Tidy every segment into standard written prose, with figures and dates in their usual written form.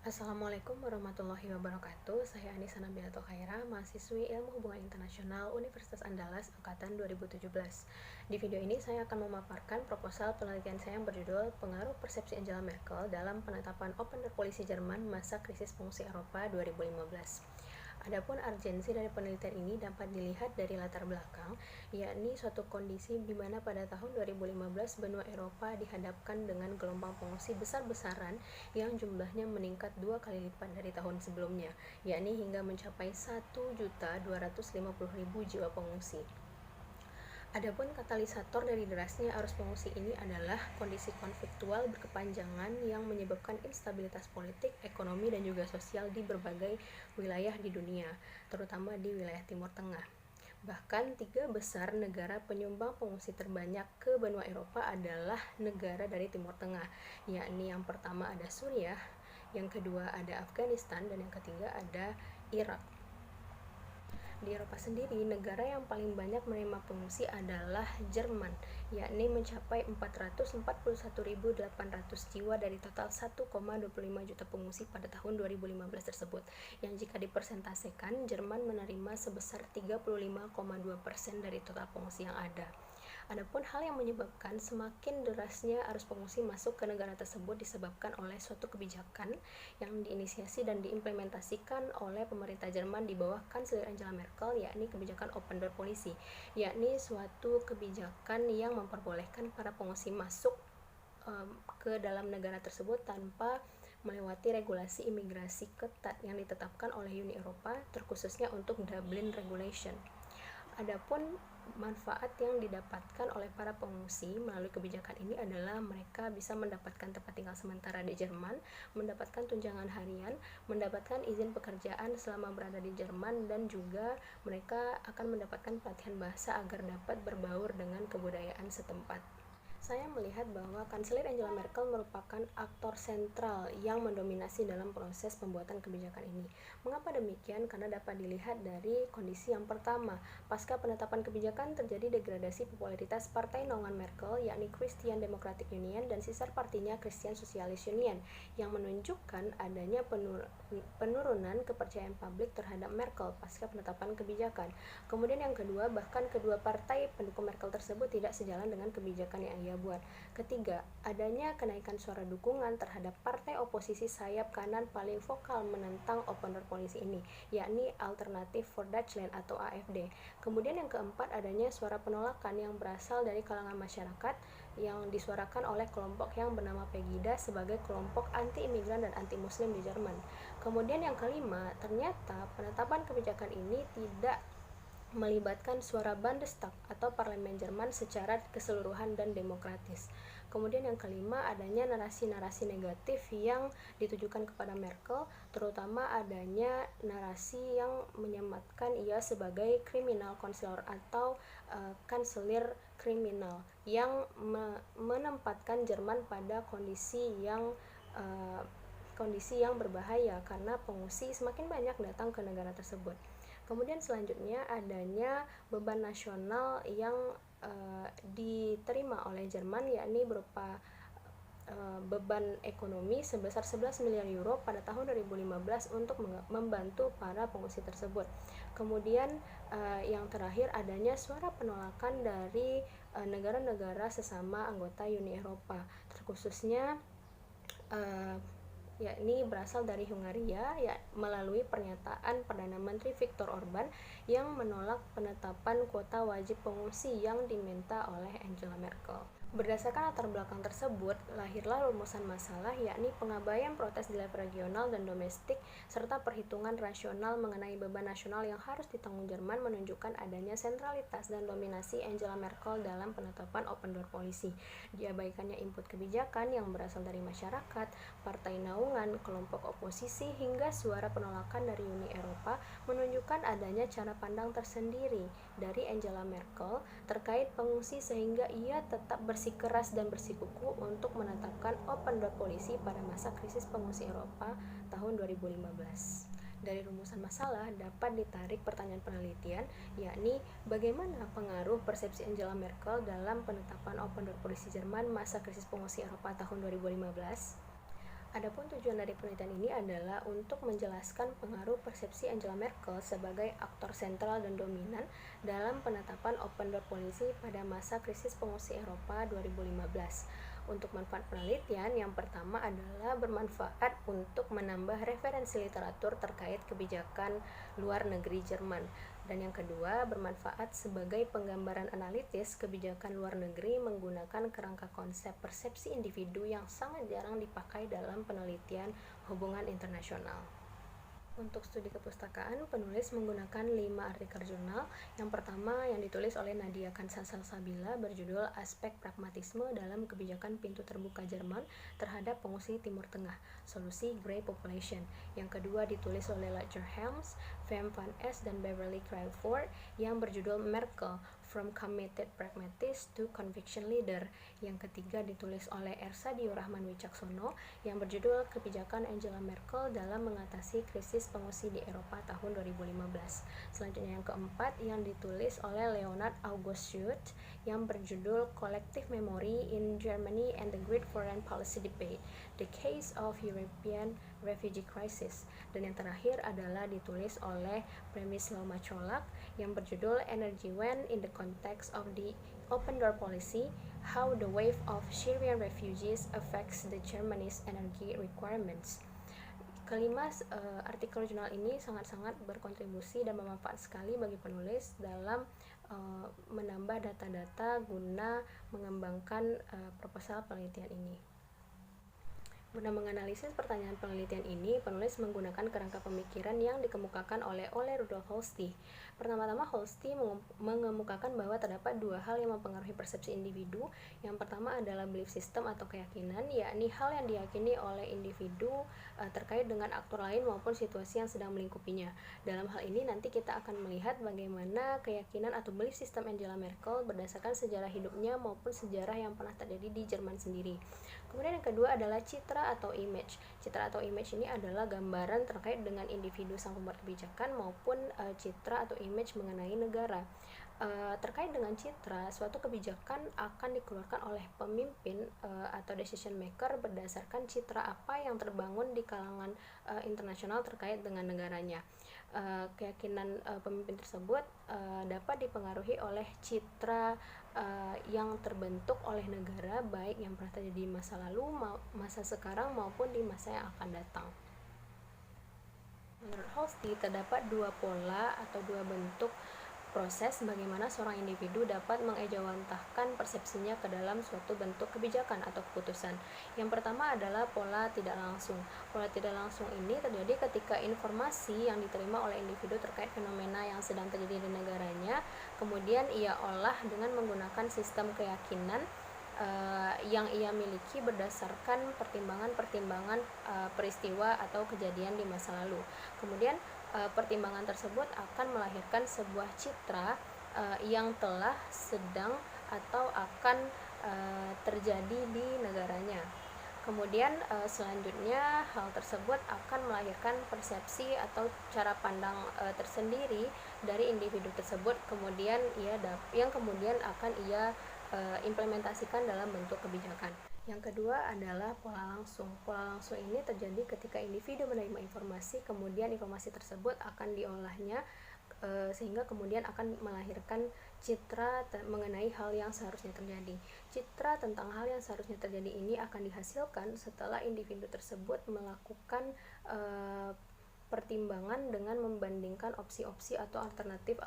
Assalamualaikum warahmatullahi wabarakatuh. Saya Anissa Nabilatul Khaira, mahasiswi Ilmu Hubungan Internasional Universitas Andalas angkatan 2017. Di video ini saya akan memaparkan proposal penelitian saya yang berjudul Pengaruh Persepsi Angela Merkel dalam Penetapan Open Door Policy Jerman Masa Krisis Pengungsi Eropa 2015. Adapun urgensi dari penelitian ini dapat dilihat dari latar belakang, yakni suatu kondisi di mana pada tahun 2015 benua Eropa dihadapkan dengan gelombang pengungsi besar-besaran yang jumlahnya meningkat 2 kali lipat dari tahun sebelumnya, yakni hingga mencapai 1.250.000 jiwa pengungsi. Adapun katalisator dari derasnya arus pengungsi ini adalah kondisi konfliktual berkepanjangan yang menyebabkan instabilitas politik, ekonomi, dan juga sosial di berbagai wilayah di dunia, terutama di wilayah Timur Tengah. Bahkan 3 besar negara penyumbang pengungsi terbanyak ke benua Eropa adalah negara dari Timur Tengah, yakni yang pertama ada Suriah, yang kedua ada Afghanistan, dan yang ketiga ada Irak. Di Eropa sendiri, negara yang paling banyak menerima pengungsi adalah Jerman, yakni mencapai 441.800 jiwa dari total 1,25 juta pengungsi pada tahun 2015 tersebut, yang jika dipersentasekan, Jerman menerima sebesar 35,2% dari total pengungsi yang ada. Adapun hal yang menyebabkan semakin derasnya arus pengungsi masuk ke negara tersebut disebabkan oleh suatu kebijakan yang diinisiasi dan diimplementasikan oleh pemerintah Jerman di bawah Kanselir Angela Merkel, yakni kebijakan Open Door Policy, yakni suatu kebijakan yang memperbolehkan para pengungsi masuk ke dalam negara tersebut tanpa melewati regulasi imigrasi ketat yang ditetapkan oleh Uni Eropa, terkhususnya untuk Dublin Regulation. Adapun manfaat yang didapatkan oleh para pengungsi melalui kebijakan ini adalah mereka bisa mendapatkan tempat tinggal sementara di Jerman, mendapatkan tunjangan harian, mendapatkan izin pekerjaan selama berada di Jerman, dan juga mereka akan mendapatkan pelatihan bahasa agar dapat berbaur dengan kebudayaan setempat. Saya melihat bahwa Kanselir Angela Merkel merupakan aktor sentral yang mendominasi dalam proses pembuatan kebijakan ini. Mengapa demikian? Karena dapat dilihat dari kondisi yang pertama. Pasca penetapan kebijakan terjadi degradasi popularitas partai naungan Merkel, yakni Christian Democratic Union dan sisar partinya Christian Socialist Union, yang menunjukkan adanya penurunan kepercayaan publik terhadap Merkel pasca penetapan kebijakan. Kemudian yang kedua, bahkan kedua partai pendukung Merkel tersebut tidak sejalan dengan kebijakan yang ia buat. Ketiga, adanya kenaikan suara dukungan terhadap partai oposisi sayap kanan paling vokal menentang Open Door Policy ini, yakni Alternative for Deutschland atau AfD. Kemudian yang keempat, adanya suara penolakan yang berasal dari kalangan masyarakat yang disuarakan oleh kelompok yang bernama Pegida sebagai kelompok anti-imigran dan anti-muslim di Jerman. Kemudian yang kelima, ternyata penetapan kebijakan ini tidak melibatkan suara Bundestag atau parlemen Jerman secara keseluruhan dan demokratis. Kemudian yang kelima, adanya narasi-narasi negatif yang ditujukan kepada Merkel, terutama adanya narasi yang menyematkan ia sebagai kriminal konselor atau kanselir kriminal yang menempatkan Jerman pada kondisi yang berbahaya karena pengungsi semakin banyak datang ke negara tersebut. Kemudian selanjutnya adanya beban nasional yang diterima oleh Jerman, yakni berupa beban ekonomi sebesar 11 miliar euro pada tahun 2015 untuk membantu para pengungsi tersebut. Kemudian yang terakhir, adanya suara penolakan dari negara-negara sesama anggota Uni Eropa, terkhususnya yakni berasal dari Hungaria, melalui pernyataan Perdana Menteri Viktor Orban yang menolak penetapan kuota wajib pengungsi yang diminta oleh Angela Merkel. Berdasarkan latar belakang tersebut, lahirlah rumusan masalah, yakni pengabaian protes di level regional dan domestik, serta perhitungan rasional mengenai beban nasional yang harus ditanggung Jerman menunjukkan adanya sentralitas dan dominasi Angela Merkel dalam penetapan Open Door Policy. Diabaikannya input kebijakan yang berasal dari masyarakat, partai naungan, kelompok oposisi, hingga suara penolakan dari Uni Eropa menunjukkan adanya cara pandang tersendiri dari Angela Merkel terkait pengungsi sehingga ia tetap bersikeras dan bersikukuh untuk menetapkan Open Door Policy pada masa krisis pengungsi Eropa tahun 2015. Dari rumusan masalah dapat ditarik pertanyaan penelitian, yakni bagaimana pengaruh persepsi Angela Merkel dalam penetapan Open Door Policy Jerman masa krisis pengungsi Eropa tahun 2015. Adapun tujuan dari penelitian ini adalah untuk menjelaskan pengaruh persepsi Angela Merkel sebagai aktor sentral dan dominan dalam penetapan open door policy pada masa krisis pengungsi Eropa 2015. Untuk manfaat penelitian, yang pertama adalah bermanfaat untuk menambah referensi literatur terkait kebijakan luar negeri Jerman. Dan yang kedua, bermanfaat sebagai penggambaran analitis kebijakan luar negeri menggunakan kerangka konsep persepsi individu yang sangat jarang dipakai dalam penelitian hubungan internasional. Untuk studi kepustakaan, penulis menggunakan 5 artikel jurnal. Yang pertama yang ditulis oleh Nadia Kansalsabila berjudul Aspek Pragmatisme dalam Kebijakan Pintu Terbuka Jerman terhadap Pengungsi Timur Tengah, Solusi Grey Population. Yang kedua ditulis oleh Ledger Helms, Wim van Es, dan Beverly Crawford yang berjudul Merkel, From Committed Pragmatist to Conviction Leader. Yang ketiga ditulis oleh Ersa Diorahman Wicaksono yang berjudul Kebijakan Angela Merkel dalam Mengatasi Krisis Pengungsi di Eropa tahun 2015. Selanjutnya yang keempat yang ditulis oleh Leonard August Schütz yang berjudul Collective Memory in Germany and the Great Foreign Policy Debate, The Case of European Refugee Crisis. Dan yang terakhir adalah ditulis oleh Przemysław Macolak yang berjudul Energy When in the Context of the Open Door Policy, How the Wave of Syrian Refugees Affects the Germany's Energy Requirements. Kelima, artikel jurnal ini sangat-sangat berkontribusi dan bermanfaat sekali bagi penulis dalam menambah data-data guna mengembangkan proposal penelitian ini. Guna menganalisis pertanyaan penelitian ini, penulis menggunakan kerangka pemikiran yang dikemukakan oleh Rudolf Holsti. Pertama-tama, Holsti mengemukakan bahwa terdapat dua hal yang mempengaruhi persepsi individu. Yang pertama adalah belief system atau keyakinan, yakni hal yang diyakini oleh individu terkait dengan aktor lain maupun situasi yang sedang melingkupinya. Dalam hal ini nanti kita akan melihat bagaimana keyakinan atau belief system Angela Merkel berdasarkan sejarah hidupnya maupun sejarah yang pernah terjadi di Jerman sendiri. Kemudian yang kedua adalah citra atau image. Citra atau image ini adalah gambaran terkait dengan individu sang pembuat kebijakan maupun citra atau image mengenai negara. Terkait dengan citra, suatu kebijakan akan dikeluarkan oleh pemimpin atau decision maker berdasarkan citra apa yang terbangun di kalangan internasional terkait dengan negaranya. Keyakinan pemimpin tersebut dapat dipengaruhi oleh citra yang terbentuk oleh negara, baik yang pernah terjadi di masa lalu, masa sekarang maupun di masa yang akan datang. Menurut Holsti, terdapat dua pola atau dua bentuk proses bagaimana seorang individu dapat mengejawantahkan persepsinya ke dalam suatu bentuk kebijakan atau keputusan. Yang pertama adalah pola tidak langsung. Pola tidak langsung ini terjadi ketika informasi yang diterima oleh individu terkait fenomena yang sedang terjadi di negaranya, kemudian ia olah dengan menggunakan sistem keyakinan yang ia miliki berdasarkan pertimbangan-pertimbangan peristiwa atau kejadian di masa lalu. Kemudian pertimbangan tersebut akan melahirkan sebuah citra yang telah, sedang, atau akan terjadi di negaranya. Kemudian selanjutnya hal tersebut akan melahirkan persepsi atau cara pandang tersendiri dari individu tersebut, kemudian yang kemudian akan ia implementasikan dalam bentuk kebijakan. Yang kedua adalah pola langsung. Pola langsung ini terjadi ketika individu menerima informasi, kemudian informasi tersebut akan diolahnya sehingga kemudian akan melahirkan citra mengenai hal yang seharusnya terjadi. Citra tentang hal yang seharusnya terjadi ini akan dihasilkan setelah individu tersebut melakukan pertimbangan dengan membandingkan opsi-opsi atau alternatif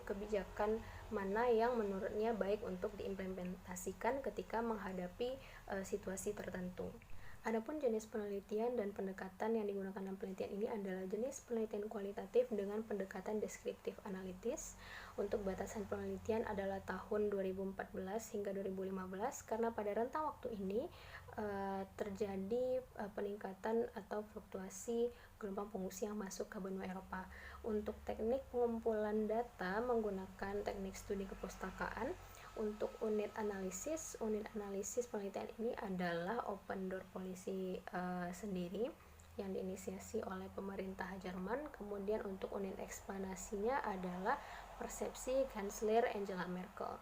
kebijakan mana yang menurutnya baik untuk diimplementasikan ketika menghadapi situasi tertentu. Adapun jenis penelitian dan pendekatan yang digunakan dalam penelitian ini adalah jenis penelitian kualitatif dengan pendekatan deskriptif analitis. Untuk batasan penelitian adalah tahun 2014 hingga 2015 karena pada rentang waktu ini terjadi peningkatan atau fluktuasi gelombang pengungsi yang masuk ke benua Eropa. Untuk teknik pengumpulan data menggunakan teknik studi kepustakaan. Untuk unit analisis penelitian ini adalah open door policy sendiri yang diinisiasi oleh pemerintah Jerman. Kemudian untuk unit eksplanasinya adalah persepsi Kanselir Angela Merkel.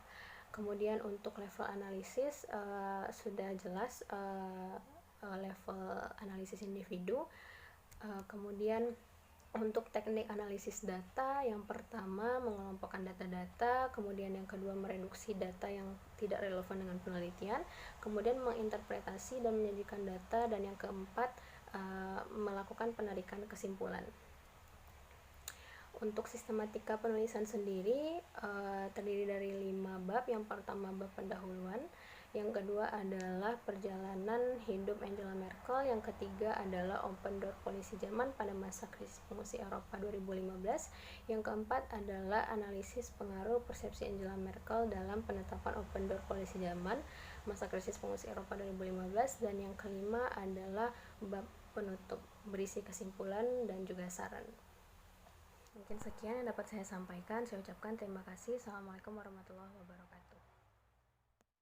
Kemudian untuk level analisis sudah jelas level analisis individu. Kemudian untuk teknik analisis data, yang pertama mengelompokkan data-data, kemudian yang kedua mereduksi data yang tidak relevan dengan penelitian, kemudian menginterpretasi dan menyajikan data, dan yang keempat melakukan penarikan kesimpulan. Untuk sistematika penulisan sendiri terdiri dari 5 bab. Yang pertama bab pendahuluan, yang kedua adalah perjalanan hidup Angela Merkel, yang ketiga adalah Open Door Policy Jerman pada masa krisis pengungsi Eropa 2015, yang keempat adalah analisis pengaruh persepsi Angela Merkel dalam penetapan Open Door Policy Jerman masa krisis pengungsi Eropa 2015, dan yang kelima adalah bab penutup berisi kesimpulan dan juga saran. Mungkin sekian yang dapat saya sampaikan. Saya ucapkan terima kasih. Assalamualaikum warahmatullahi wabarakatuh.